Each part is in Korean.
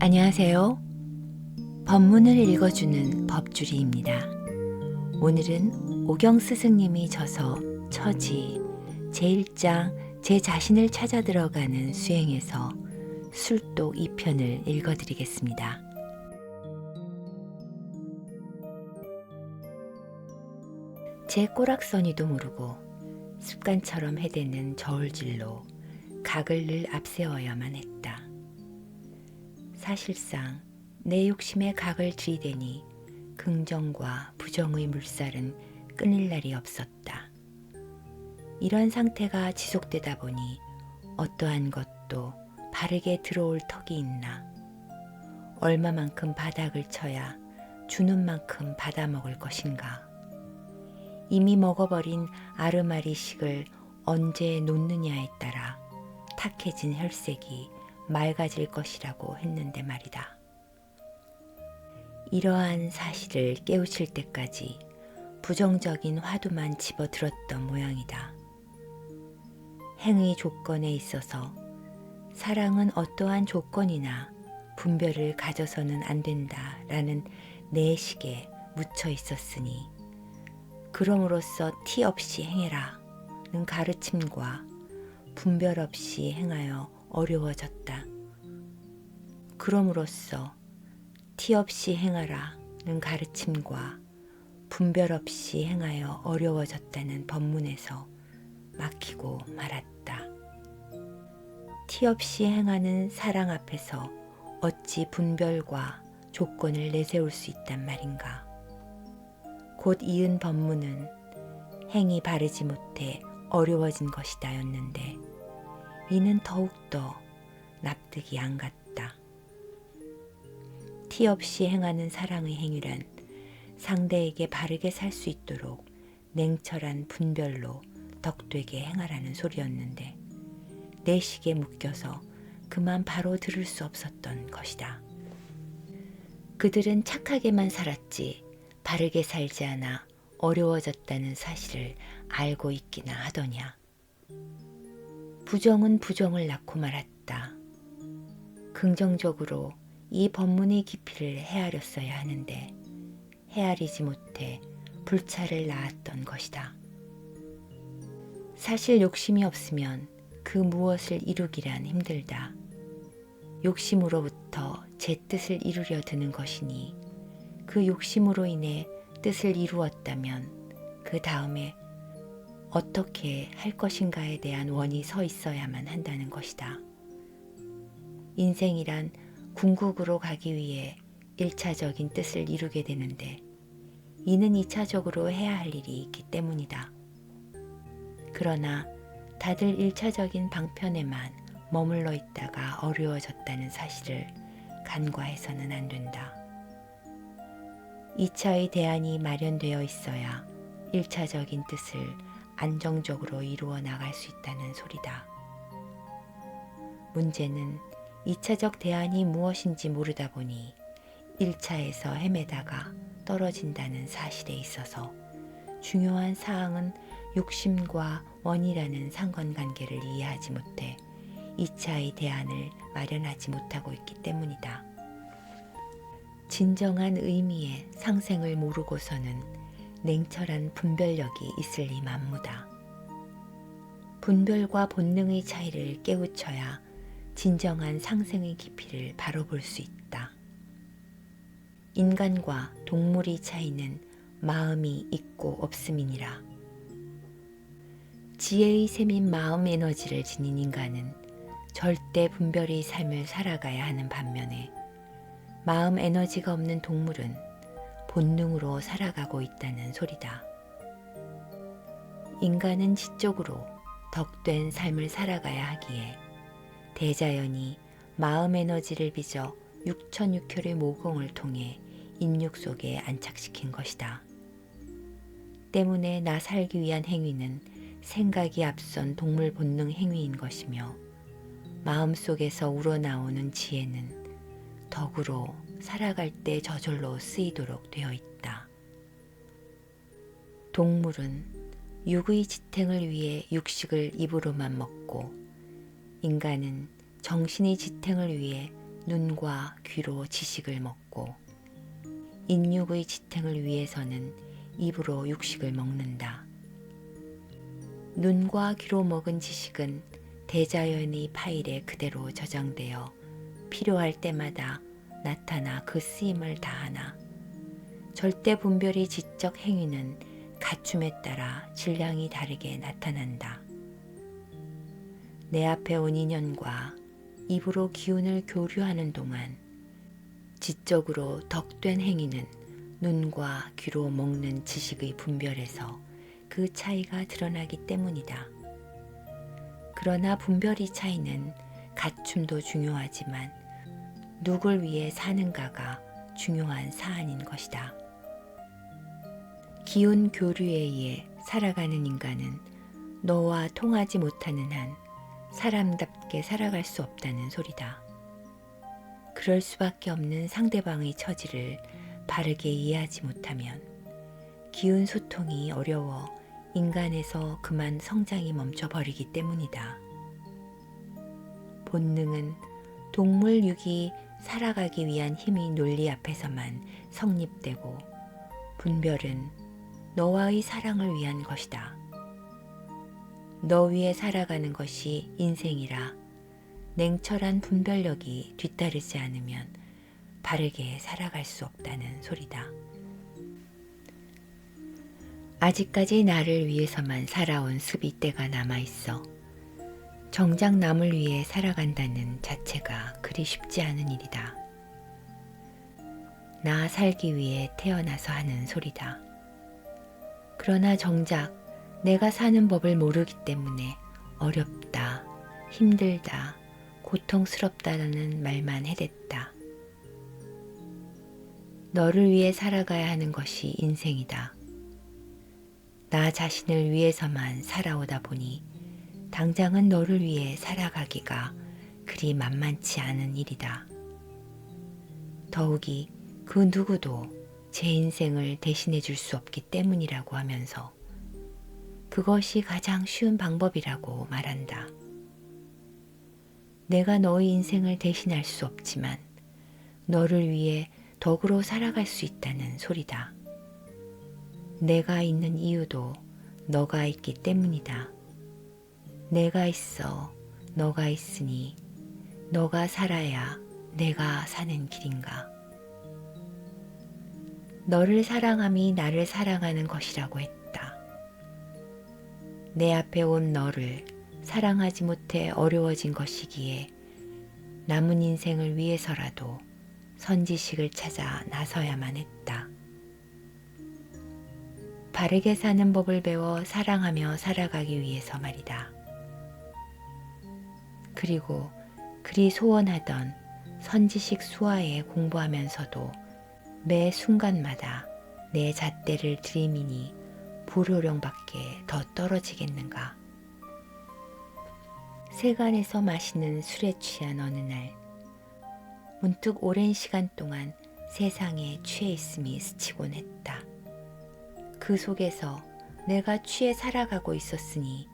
안녕하세요. 법문을 읽어주는 법주리입니다. 오늘은 오경 스승님이 저서 처지 제1장 제 자신을 찾아 들어가는 수행에서 술독 2편을 읽어드리겠습니다. 제 꼬락서니도 모르고 습관처럼 해대는 저울질로 각을 늘 앞세워야만 했다. 사실상 내 욕심에 각을 들이대니 긍정과 부정의 물살은 끊일 날이 없었다. 이런 상태가 지속되다 보니 어떠한 것도 바르게 들어올 턱이 있나, 얼마만큼 바닥을 쳐야 주는 만큼 받아먹을 것인가, 이미 먹어버린 아르마리식을 언제 놓느냐에 따라 탁해진 혈색이 맑아질 것이라고 했는데 말이다. 이러한 사실을 깨우칠 때까지 부정적인 화두만 집어들었던 모양이다. 행의 조건에 있어서 사랑은 어떠한 조건이나 분별을 가져서는 안 된다라는 내식에 묻혀 있었으니, 그럼으로써 티 없이 행해라는 가르침과 분별 없이 행하여 어려워졌다. 그럼으로써 티 없이 행하라는 가르침과 분별 없이 행하여 어려워졌다는 법문에서 막히고 말았다. 티 없이 행하는 사랑 앞에서 어찌 분별과 조건을 내세울 수 있단 말인가. 곧 이은 법문은 행이 바르지 못해 어려워진 것이다 였는데, 이는 더욱더 납득이 안 갔다. 티 없이 행하는 사랑의 행위란 상대에게 바르게 살 수 있도록 냉철한 분별로 덕되게 행하라는 소리였는데, 내식에 묶여서 그만 바로 들을 수 없었던 것이다. 그들은 착하게만 살았지 바르게 살지 않아 어려워졌다는 사실을 알고 있기나 하더냐. 부정은 부정을 낳고 말았다. 긍정적으로 이 법문의 깊이를 헤아렸어야 하는데 헤아리지 못해 불찰을 낳았던 것이다. 사실 욕심이 없으면 그 무엇을 이루기란 힘들다. 욕심으로부터 제 뜻을 이루려 드는 것이니, 그 욕심으로 인해 뜻을 이루었다면 그 다음에 어떻게 할 것인가에 대한 원이 서 있어야만 한다는 것이다. 인생이란 궁극으로 가기 위해 1차적인 뜻을 이루게 되는데, 이는 2차적으로 해야 할 일이 있기 때문이다. 그러나 다들 1차적인 방편에만 머물러 있다가 어려워졌다는 사실을 간과해서는 안 된다. 2차의 대안이 마련되어 있어야 1차적인 뜻을 안정적으로 이루어 나갈 수 있다는 소리다. 문제는 2차적 대안이 무엇인지 모르다 보니 1차에서 헤매다가 떨어진다는 사실에 있어서 중요한 사항은 욕심과 원이라는 상관관계를 이해하지 못해 2차의 대안을 마련하지 못하고 있기 때문이다. 진정한 의미의 상생을 모르고서는 냉철한 분별력이 있을 리 만무다. 분별과 본능의 차이를 깨우쳐야 진정한 상생의 깊이를 바로 볼 수 있다. 인간과 동물의 차이는 마음이 있고 없음이니라. 지혜의 셈인 마음 에너지를 지닌 인간은 절대 분별의 삶을 살아가야 하는 반면에, 마음 에너지가 없는 동물은 본능으로 살아가고 있다는 소리다. 인간은 지적으로 덕된 삶을 살아가야 하기에 대자연이 마음 에너지를 빚어 육천육혈의 모공을 통해 인육 속에 안착시킨 것이다. 때문에 나 살기 위한 행위는 생각이 앞선 동물 본능 행위인 것이며, 마음속에서 우러나오는 지혜는 덕으로 살아갈 때 저절로 쓰이도록 되어 있다. 동물은 육의 지탱을 위해 육식을 입으로만 먹고 인간은 정신의 지탱을 위해 눈과 귀로 지식을 먹고 인육의 지탱을 위해서는 입으로 육식을 먹는다. 눈과 귀로 먹은 지식은 대자연의 파일에 그대로 저장되어 필요할 때마다 나타나 그 쓰임을 다하나 절대 분별의 지적 행위는 갖춤에 따라 질량이 다르게 나타난다. 내 앞에 온 인연과 입으로 기운을 교류하는 동안 지적으로 덕된 행위는 눈과 귀로 먹는 지식의 분별에서 그 차이가 드러나기 때문이다. 그러나 분별의 차이는 갖춤도 중요하지만 누굴 위해 사는가가 중요한 사안인 것이다. 기운 교류에 의해 살아가는 인간은 너와 통하지 못하는 한 사람답게 살아갈 수 없다는 소리다. 그럴 수밖에 없는 상대방의 처지를 바르게 이해하지 못하면 기운 소통이 어려워 인간에서 그만 성장이 멈춰버리기 때문이다. 본능은 동물 육이 살아가기 위한 힘의 논리 앞에서만 성립되고 분별은 너와의 사랑을 위한 것이다. 너 위에 살아가는 것이 인생이라 냉철한 분별력이 뒤따르지 않으면 바르게 살아갈 수 없다는 소리다. 아직까지 나를 위해서만 살아온 습이 때가 남아있어 정작 남을 위해 살아간다는 자체가 그리 쉽지 않은 일이다. 나 살기 위해 태어나서 하는 소리다. 그러나 정작 내가 사는 법을 모르기 때문에 어렵다, 힘들다, 고통스럽다는 말만 해댔다. 너를 위해 살아가야 하는 것이 인생이다. 나 자신을 위해서만 살아오다 보니 당장은 너를 위해 살아가기가 그리 만만치 않은 일이다. 더욱이 그 누구도 제 인생을 대신해 줄 수 없기 때문이라고 하면서 그것이 가장 쉬운 방법이라고 말한다. 내가 너의 인생을 대신할 수 없지만 너를 위해 덕으로 살아갈 수 있다는 소리다. 내가 있는 이유도 너가 있기 때문이다. 내가 있어 너가 있으니 너가 살아야 내가 사는 길인가. 너를 사랑함이 나를 사랑하는 것이라고 했다. 내 앞에 온 너를 사랑하지 못해 어려워진 것이기에 남은 인생을 위해서라도 선지식을 찾아 나서야만 했다. 바르게 사는 법을 배워 사랑하며 살아가기 위해서 말이다. 그리고 그리 소원하던 선지식 수화에 공부하면서도 매 순간마다 내 잣대를 들이미니 불호령밖에 더 떨어지겠는가. 세간에서 마시는 술에 취한 어느 날 문득 오랜 시간 동안 세상에 취해 있음이 스치곤 했다. 그 속에서 내가 취해 살아가고 있었으니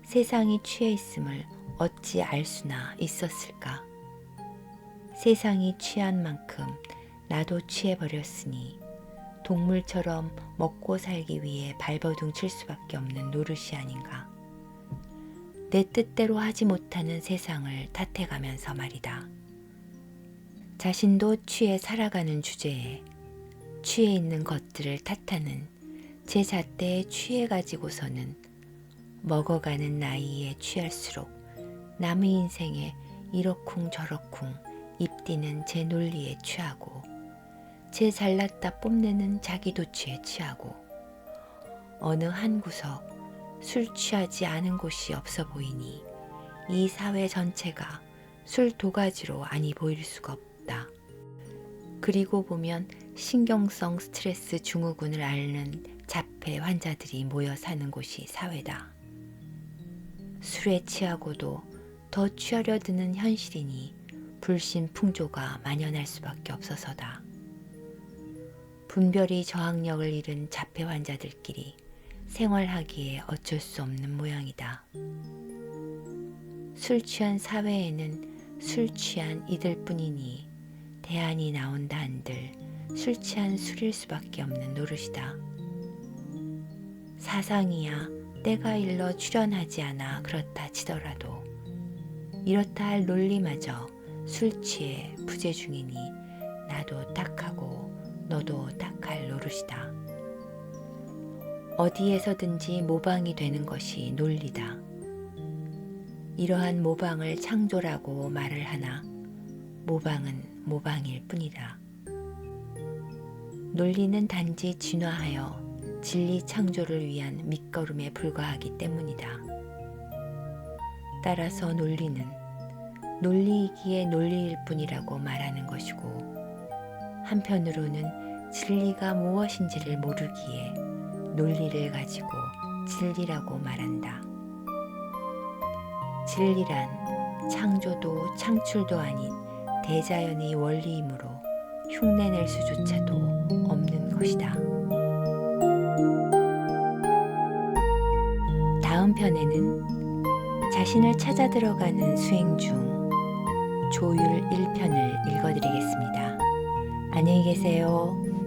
세상이 취해 있음을 어찌 알 수나 있었을까. 세상이 취한 만큼 나도 취해버렸으니 동물처럼 먹고 살기 위해 발버둥 칠 수밖에 없는 노릇이 아닌가. 내 뜻대로 하지 못하는 세상을 탓해가면서 말이다. 자신도 취해 살아가는 주제에 취해 있는 것들을 탓하는 제 잣대에 취해가지고서는 먹어가는 나이에 취할수록 남의 인생에 이러쿵 저러쿵 입뛰는 제 논리에 취하고 제 잘났다 뽐내는 자기 도취에 취하고 어느 한 구석 술 취하지 않은 곳이 없어 보이니 이 사회 전체가 술 도가지로 아니 보일 수가 없다. 그리고 보면 신경성 스트레스 증후군을 앓는 자폐 환자들이 모여 사는 곳이 사회다. 술에 취하고도 더 취하려 드는 현실이니 불신풍조가 만연할 수밖에 없어서다. 분별이 저항력을 잃은 자폐 환자들끼리 생활하기에 어쩔 수 없는 모양이다. 술 취한 사회에는 술 취한 이들 뿐이니 대안이 나온다 한들 술 취한 술일 수밖에 없는 노릇이다. 사상이야 때가 일러 출연하지 않아 그렇다 치더라도 이렇다 할 논리마저 술 취해 부재 중이니 나도 딱하고 너도 딱할 노릇이다. 어디에서든지 모방이 되는 것이 논리다. 이러한 모방을 창조라고 말을 하나 모방은 모방일 뿐이다. 논리는 단지 진화하여 진리 창조를 위한 밑거름에 불과하기 때문이다. 따라서 논리는 논리이기에 논리일 뿐이라고 말하는 것이고 한편으로는 진리가 무엇인지를 모르기에 논리를 가지고 진리라고 말한다. 진리란 창조도 창출도 아닌 대자연의 원리이므로 흉내낼 수조차도 없는 것이다. 다음 편에는 자신을 찾아 들어가는 수행 중 조율 1편을 읽어드리겠습니다. 안녕히 계세요.